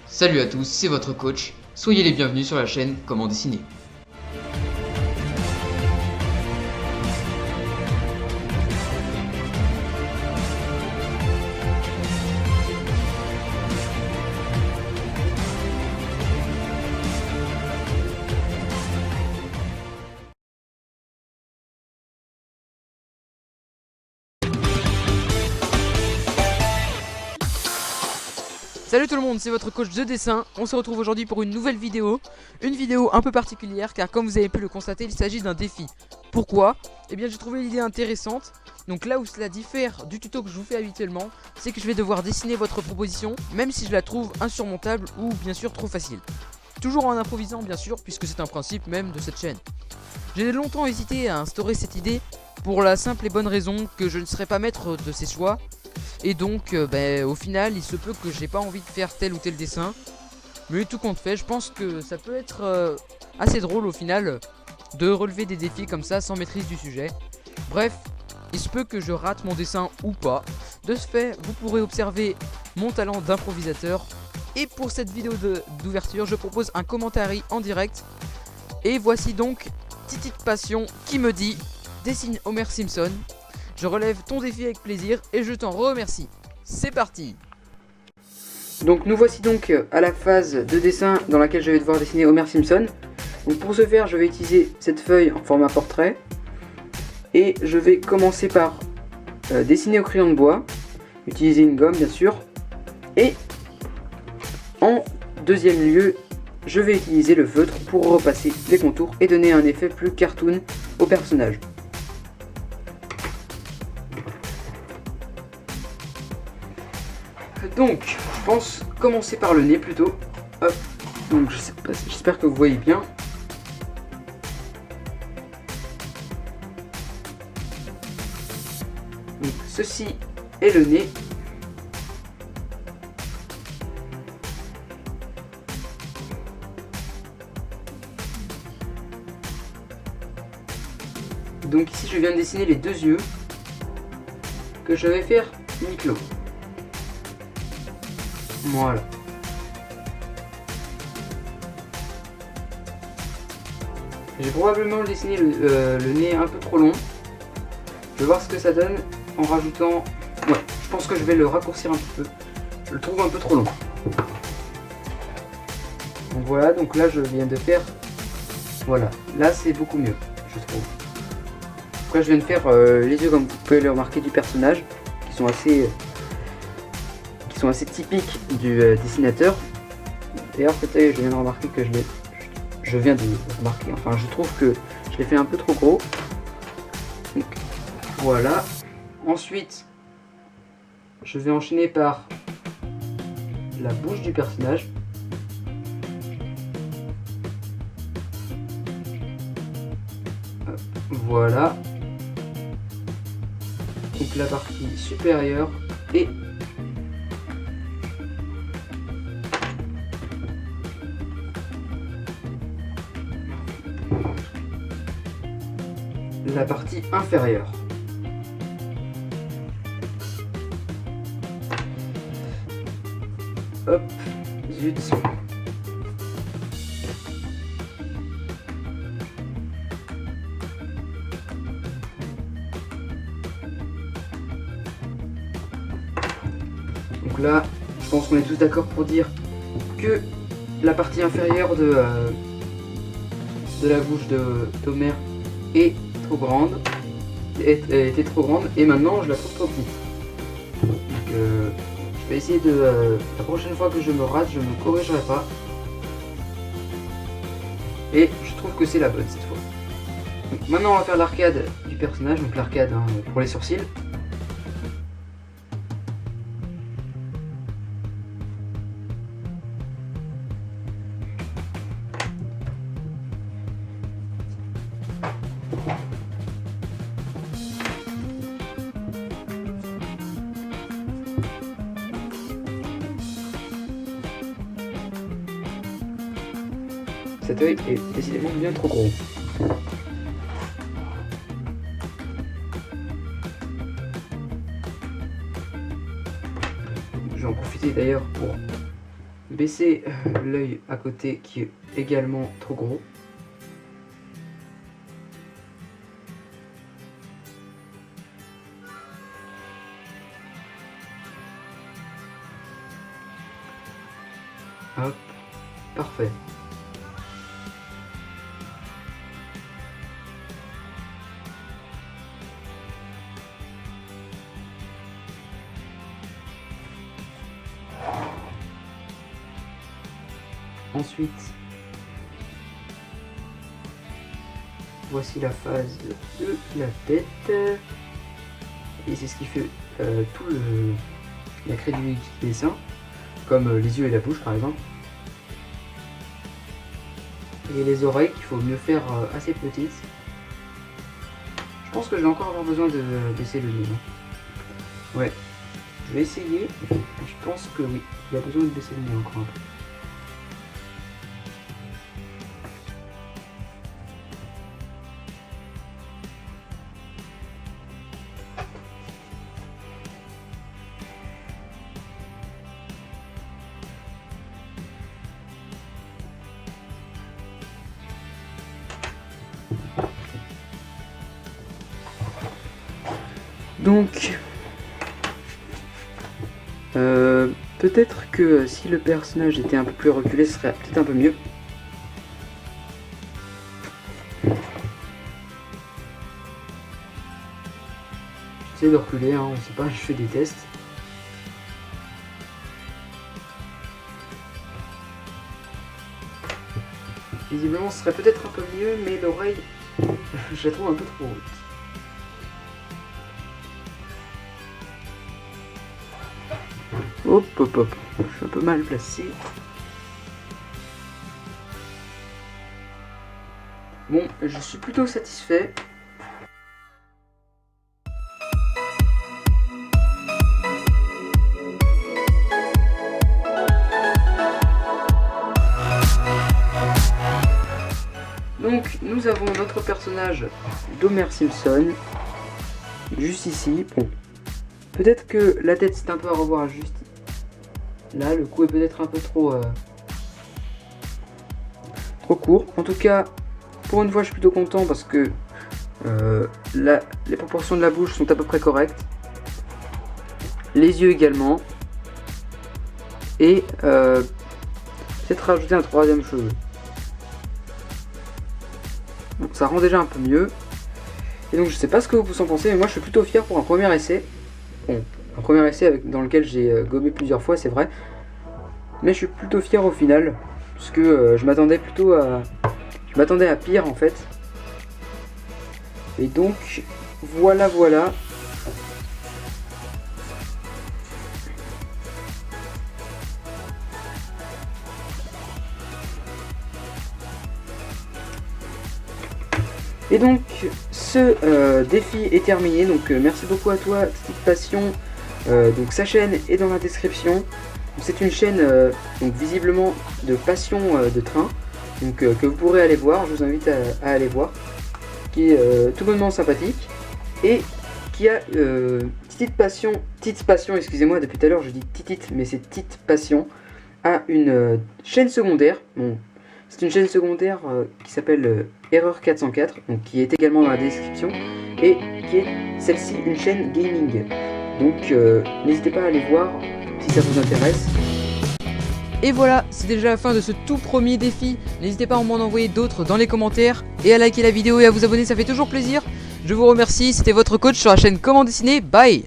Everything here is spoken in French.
Salut à tous, c'est votre coach. Soyez les bienvenus sur la chaîne Comment dessiner. Salut tout le monde, c'est votre coach de dessin. On se retrouve aujourd'hui pour une nouvelle vidéo. Une vidéo un peu particulière car comme vous avez pu le constater, il s'agit d'un défi. Pourquoi? Eh bien j'ai trouvé l'idée intéressante. Donc là où cela diffère du tuto que je vous fais habituellement, c'est que je vais devoir dessiner votre proposition, même si je la trouve insurmontable ou bien sûr trop facile. Toujours en improvisant bien sûr, puisque c'est un principe même de cette chaîne. J'ai longtemps hésité à instaurer cette idée pour la simple et bonne raison que je ne serais pas maître de ses choix. Et donc au final il se peut que j'ai pas envie de faire tel ou tel dessin. Mais tout compte fait, je pense que ça peut être assez drôle au final de relever des défis comme ça sans maîtrise du sujet. Bref, il se peut que je rate mon dessin ou pas. De ce fait, vous pourrez observer mon talent d'improvisateur. Et pour cette vidéo d'ouverture, je propose un commentaire en direct. Et voici donc Titi de Passion qui me dit « Dessine Homer Simpson ». Je relève ton défi avec plaisir et je t'en remercie. C'est parti! Donc nous voici donc à la phase de dessin dans laquelle je vais devoir dessiner Homer Simpson. Donc pour ce faire, je vais utiliser cette feuille en format portrait. Et je vais commencer par dessiner au crayon de bois. Utiliser une gomme bien sûr. Et en deuxième lieu, je vais utiliser le feutre pour repasser les contours et donner un effet plus cartoon au personnage. Donc, je pense commencer par le nez plutôt. Hop. Donc, j'espère que vous voyez bien. Donc, ceci est le nez. Donc ici, je viens de dessiner les deux yeux que je vais faire mi-clos. Voilà. J'ai probablement dessiné le nez un peu trop long. Je vais voir ce que ça donne en rajoutant... Ouais, je pense que je vais le raccourcir un petit peu. Je le trouve un peu trop long. Donc voilà, donc là je viens de faire... Voilà, là c'est beaucoup mieux, je trouve. Après je viens de faire les yeux comme vous pouvez le remarquer du personnage, qui sont assez typiques du dessinateur. D'ailleurs cet œil, je viens de remarquer que enfin je trouve que je l'ai fait un peu trop gros. Donc voilà. Ensuite je vais enchaîner par la bouche du personnage. Hop, voilà. Donc la partie supérieure et la partie inférieure. Hop, zut. Donc là, je pense qu'on est tous d'accord pour dire que la partie inférieure de la bouche d'Homer est trop grande, était trop grande, et maintenant je la trouve trop petite. Donc je vais essayer de... la prochaine fois que je me rate, je ne me corrigerai pas. Et je trouve que c'est la bonne cette fois. Donc, maintenant on va faire l'arcade du personnage, donc l'arcade pour les sourcils. Cet œil est décidément bien trop gros. Je vais en profiter d'ailleurs pour baisser l'œil à côté qui est également trop gros. Hop, parfait. Ensuite, voici la phase de la tête. Et c'est ce qui fait la crédibilité du dessin, comme les yeux et la bouche par exemple. Et les oreilles qu'il faut mieux faire assez petites. Je pense que je vais encore avoir besoin de baisser le nez. Ouais, je vais essayer. Je pense que oui, il y a besoin de baisser le nez encore un peu. Donc, peut-être que si le personnage était un peu plus reculé, ce serait peut-être un peu mieux. J'essaie de reculer, hein, on sait pas, je fais des tests. Visiblement, ce serait peut-être un peu mieux, mais l'oreille, je la trouve un peu trop haute. Hop, hop, hop, je suis un peu mal placé. Bon, je suis plutôt satisfait. Donc, nous avons notre personnage d'Homer Simpson, juste ici. Bon, peut-être que la tête c'est un peu à revoir juste là, le cou est peut-être un peu trop court. En tout cas, pour une fois, je suis plutôt content parce que les proportions de la bouche sont à peu près correctes. Les yeux également. Et peut-être rajouter un troisième cheveu. Bon, ça rend déjà un peu mieux. Et donc, je sais pas ce que vous en pensez, mais moi, je suis plutôt fier pour un premier essai. Bon, un premier essai dans lequel j'ai gommé plusieurs fois, c'est vrai. Mais je suis plutôt fier au final. Parce que je m'attendais plutôt à... Je m'attendais à pire en fait. Et donc, voilà. Et donc, ce défi est terminé. Donc, merci beaucoup à toi, Petite Passion. Donc, sa chaîne est dans la description. C'est une chaîne donc visiblement de passion de train, donc que vous pourrez aller voir. Je vous invite à aller voir, qui est tout bonnement sympathique et qui a Petite Passion, excusez-moi, depuis tout à l'heure je dis Titite, mais c'est Petite Passion, a une chaîne secondaire. Bon, c'est une chaîne secondaire qui s'appelle Erreur 404, donc qui est également dans la description et qui est celle-ci une chaîne gaming. Donc n'hésitez pas à aller voir si ça vous intéresse. Et voilà, c'est déjà la fin de ce tout premier défi. N'hésitez pas à m'en envoyer d'autres dans les commentaires et à liker la vidéo et à vous abonner, ça fait toujours plaisir. Je vous remercie, c'était votre coach sur la chaîne Comment Dessiner. Bye.